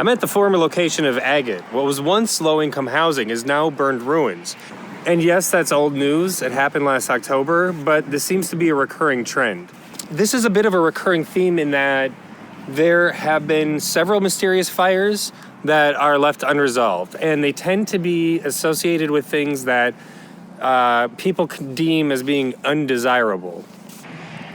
I'm at the former location of Agate. What was once low-income housing is now burned ruins. And yes, that's old news. It happened last October, but this seems to be a recurring trend. This is a bit of a recurring theme in that there have been several mysterious fires that are left unresolved, and they tend to be associated with things that people deem as being undesirable.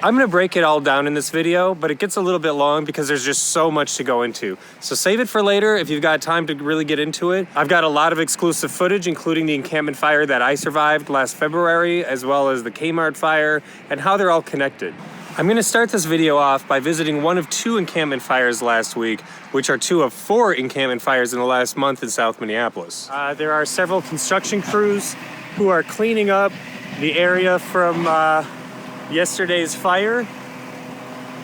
I'm gonna break it all down in this video, but it gets a little bit long because there's just so much to go into. So save it for later if you've got time to really get into it. I've got a lot of exclusive footage, including the encampment fire that I survived last February, as well as the Kmart fire, and how they're all connected. I'm gonna start this video off by visiting one of 2 encampment fires last week, which are 2 of 4 encampment fires in the last month in South Minneapolis. There are several construction crews who are cleaning up the area from yesterday's fire.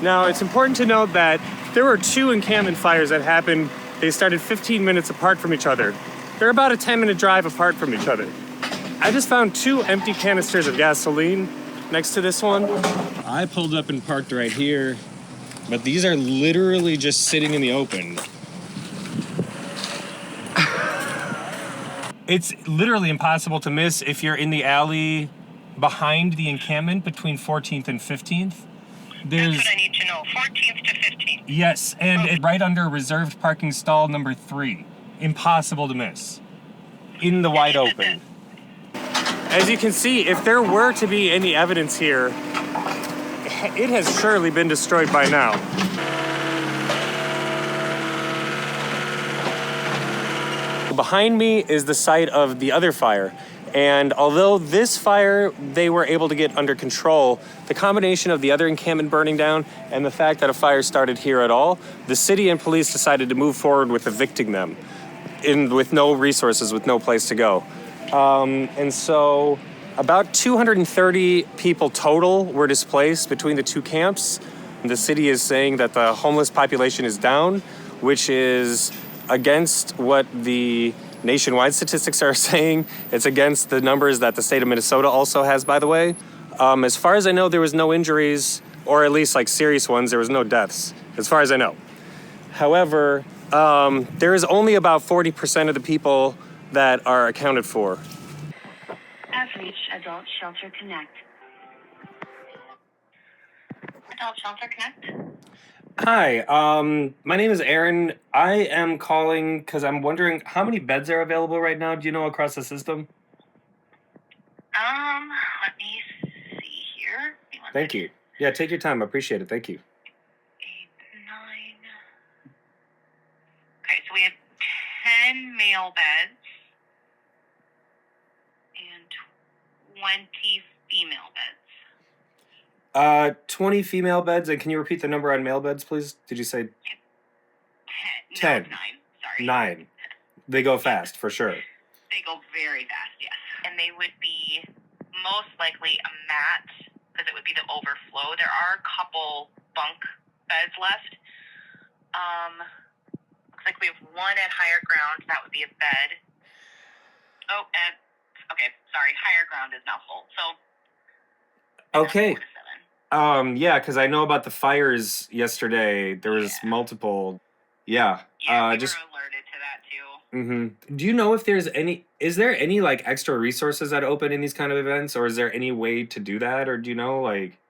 Now, it's important to note that there were 2 encampment fires that happened. They started 15 minutes apart from each other. They're about a 10-minute drive apart from each other. I just found 2 empty canisters of gasoline next to this one. I pulled up and parked right here, but these are literally just sitting in the open. It's literally impossible to miss if you're in the alley behind the encampment between 14th and 15th. That's what I need to know, 14th to 15th. Yes, and it's right under reserved parking stall number 3. Impossible to miss. In the wide open. As you can see, if there were to be any evidence here, it has surely been destroyed by now. Behind me is the site of the other fire. And although this fire, they were able to get under control, the combination of the other encampment burning down and the fact that a fire started here at all, the city and police decided to move forward with evicting them with no resources, with no place to go. And so about 230 people total were displaced between the 2 camps. The city is saying that the homeless population is down, which is against what the nationwide statistics are saying. It's against the numbers that the state of Minnesota also has, by the way. As far as I know, there was no injuries, or at least like serious ones. There was no deaths, as far as I know. However, there is only about 40% of the people that are accounted for. Have reached Adult Shelter Connect. Adult Shelter Connect? Hi, my name is Aaron. I am calling because I'm wondering how many beds are available right now. Do you know across the system? Let me see here. Thank you. Yeah, take your time. I appreciate it. Thank you. 8, 9. Okay, so we have 10 male beds and 20 female beds. 20 female beds, and can you repeat the number on male beds, please? Did you say 10? No, 9, sorry. 9. They go fast, for sure. They go very fast, yes. And they would be most likely a mat, because it would be the overflow. There are a couple bunk beds left. Looks like we have one at higher ground. That would be a bed. Oh, and, okay, sorry. Higher ground is now full. So, okay. 4 to 7. Yeah, because I know about the fires yesterday. There was multiple. Yeah. Yeah, we were alerted to that too. Mm-hmm. Do you know if is there any like extra resources that open in these kind of events, or is there any way to do that, or do you know like?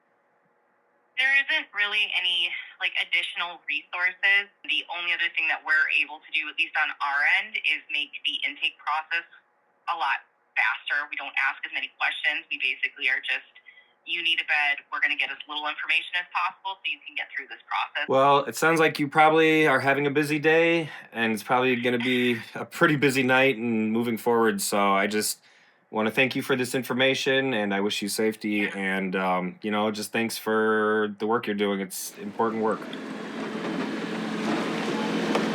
There isn't really any like additional resources. The only other thing that we're able to do, at least on our end, is make the intake process a lot faster. We don't ask as many questions. We basically are just, you need a bed, we're going to get as little information as possible so you can get through this process. Well, it sounds like you probably are having a busy day, and it's probably going to be a pretty busy night and moving forward. So I just want to thank you for this information, and I wish you safety. And, just thanks for the work you're doing. It's important work.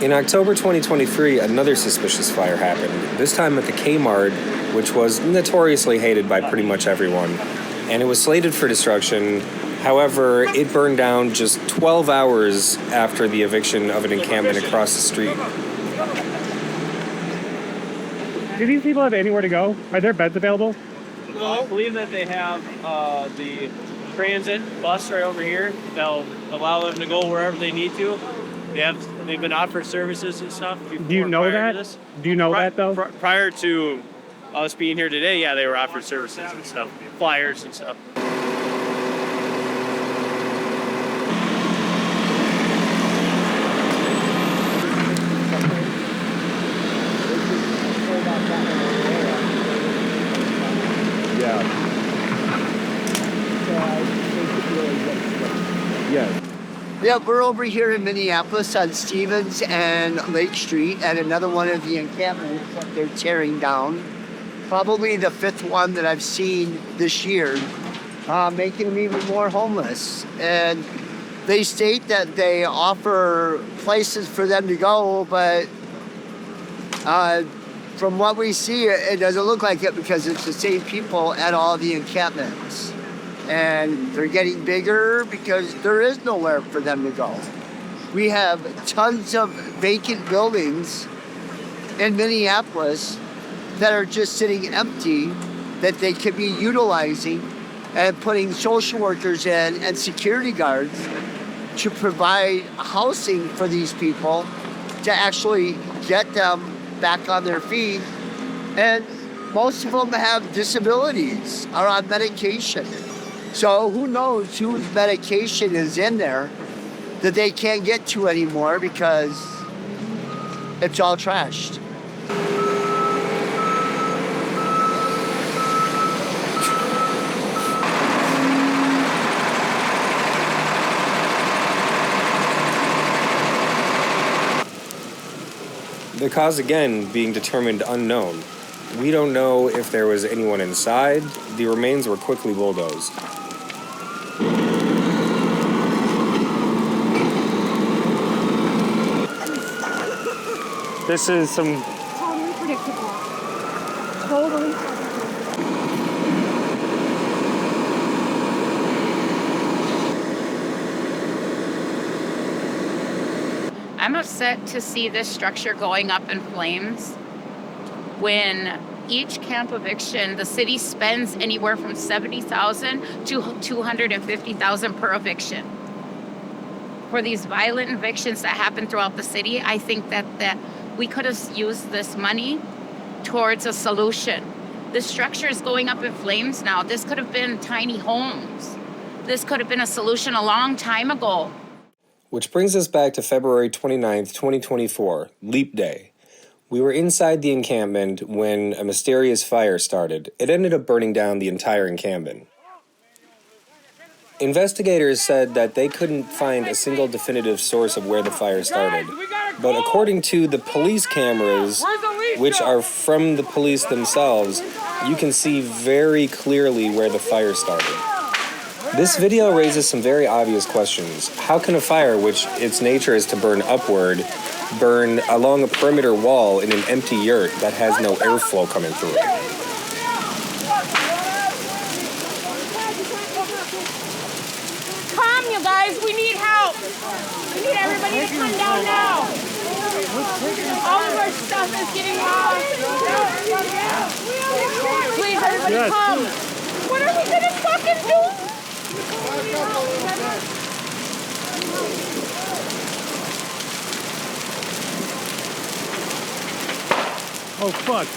In October 2023, another suspicious fire happened, this time at the Kmart, which was notoriously hated by pretty much everyone. And it was slated for destruction. However, it burned down just 12 hours after the eviction of an encampment across the street. Do these people have anywhere to go? Are there beds available? Well, I believe that they have the transit bus right over here that'll allow them to go wherever they need to. They have They've been offered services and stuff. Do you know that? Do you know that though? Prior to us being here today, yeah, they were offered services and stuff, flyers and stuff. Yeah, we're over here in Minneapolis on Stevens and Lake Street at another one of the encampments that they're tearing down. Probably the fifth one that I've seen this year, making them even more homeless. And they state that they offer places for them to go, but from what we see, it doesn't look like it because it's the same people at all the encampments. And they're getting bigger because there is nowhere for them to go. We have tons of vacant buildings in Minneapolis that are just sitting empty that they could be utilizing and putting social workers in and security guards to provide housing for these people to actually get them back on their feet. And most of them have disabilities, are on medication. So who knows whose medication is in there that they can't get to anymore because it's all trashed. The cause again being determined unknown. We don't know if there was anyone inside. The remains were quickly bulldozed. This is some... Totally predictable. Totally predictable. I'm upset to see this structure going up in flames when each camp eviction, the city spends anywhere from $70,000 to $250,000 per eviction. For these violent evictions that happen throughout the city, I think that we could have used this money towards a solution. The structure is going up in flames now. This could have been tiny homes. This could have been a solution a long time ago. Which brings us back to February 29th, 2024, Leap Day. We were inside the encampment when a mysterious fire started. It ended up burning down the entire encampment. Investigators said that they couldn't find a single definitive source of where the fire started. But according to the police cameras, which are from the police themselves, you can see very clearly where the fire started. This video raises some very obvious questions. How can a fire, which its nature is to burn upward, burn along a perimeter wall in an empty yurt that has no airflow coming through it? Come, you guys, we need help. We need everybody to come down now. All of our stuff is getting lost. Please, everybody come. What are we gonna fucking do? Oh, fuck.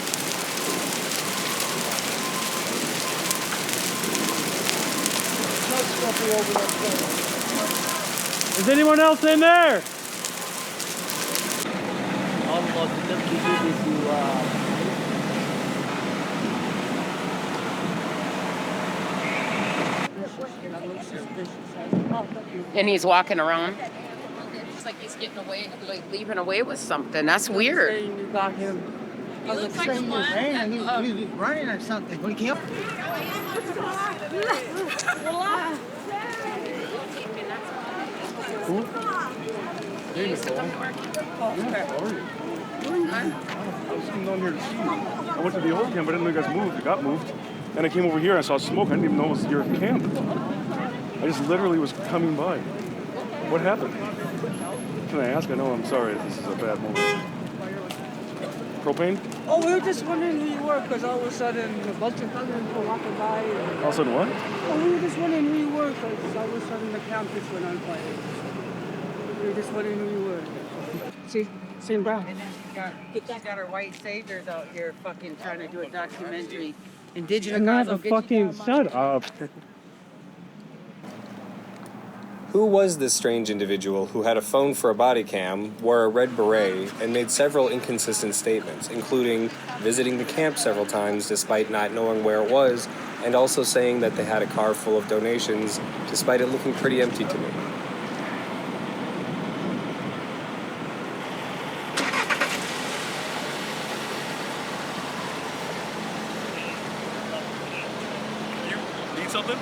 Is anyone else in there? And he's walking around. It's like he's getting away, like leaving away with something. That's weird. You got him. I was saying his hand, he was running or something. We can't. Hey, Nicole. How are you? I was coming down here to see you. I went to the old camp, but I didn't know you guys moved. It got moved. And I came over here, I saw smoke. I didn't even know it was your camp. I just literally was coming by. What happened? Can I ask? I know I'm sorry. This is a bad moment. Propane? Oh, we were just wondering who you were, because all of a sudden a bunch of other people walking by. All of a sudden what? Oh, we were just wondering who you were, because all of a sudden the camp just went on fire. We were just wondering who you were. See, same brown. She's got her white saviors out here fucking trying to do a documentary. Indigenous Not girls a will get you fucking. down, Shut up. Who was this strange individual who had a phone for a body cam, wore a red beret, and made several inconsistent statements, including visiting the camp several times despite not knowing where it was, and also saying that they had a car full of donations despite it looking pretty empty to me? You need something?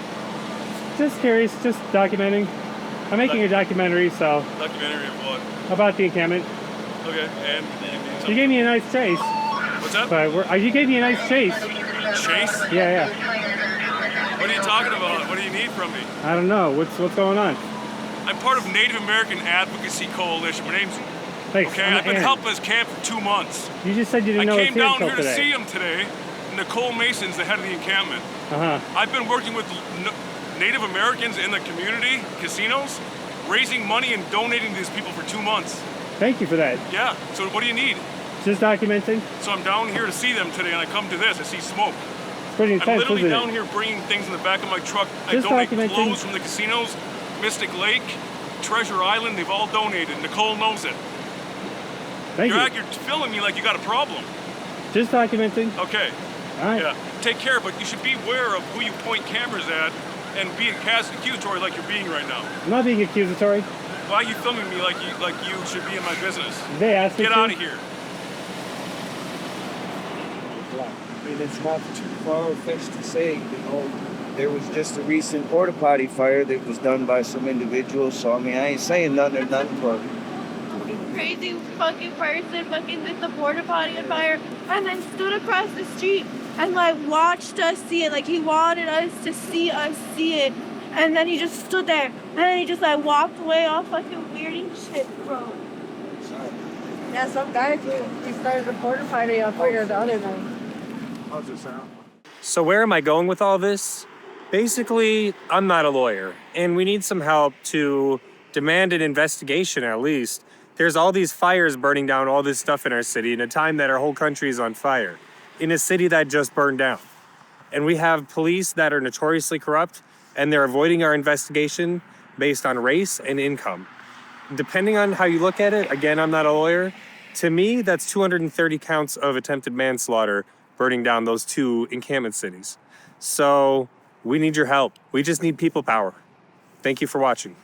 Just curious, just documenting. I'm making a documentary, so Documentary of what? about the encampment. Okay, and you need You something? gave me a nice chase, What's that? but you gave me a nice chase. Chase? Yeah. What are you talking about? What do you need from me? I don't know what's going on. I'm part of Native American Advocacy Coalition. My name's Thanks. okay. I'm I've been Aaron. helping this camp for 2 months. You just said you I didn't know it came was here down until here to today. see him today. Nicole Mason's the head of the encampment. I've been working with Native Americans in the community casinos, raising money and donating to these people for 2 months. Thank you for that. Yeah. So what do you need? Just documenting. So I'm down here to see them today, and I come to this. I see smoke. It's pretty I'm intense, literally isn't down it? here bringing things in the back of my truck. I Just donate documenting. clothes from the casinos, Mystic Lake, Treasure Island. They've all donated. Nicole knows it. Thank you. You're filling me like you got a problem. Just documenting. Okay. All right. Yeah. Take care, but you should be aware of who you point cameras at and be accusatory like you're being right now. I'm not being accusatory. Why are you filming me like you should be in my business? They asked me Get to. out of here. I mean, it's not too far-fetched to say, there was just a recent porta potty fire that was done by some individuals, so I mean, I ain't saying nothing or nothing, but Crazy fucking person fucking lit the porta potty on fire and then stood across the street and like watched us see it. Like he wanted us to see us see it. And then he just stood there and then he just like walked away all fucking weird and shit, bro. Yeah, some guy, he started a porta potty on fire the other night. How's it sound? So where am I going with all this? Basically, I'm not a lawyer, and we need some help to demand an investigation at least. There's all these fires burning down all this stuff in our city in a time that our whole country is on fire, in a city that just burned down. And we have police that are notoriously corrupt, and they're avoiding our investigation based on race and income. Depending on how you look at it, again, I'm not a lawyer, to me, that's 230 counts of attempted manslaughter burning down those 2 encampment cities. So we need your help. We just need people power. Thank you for watching.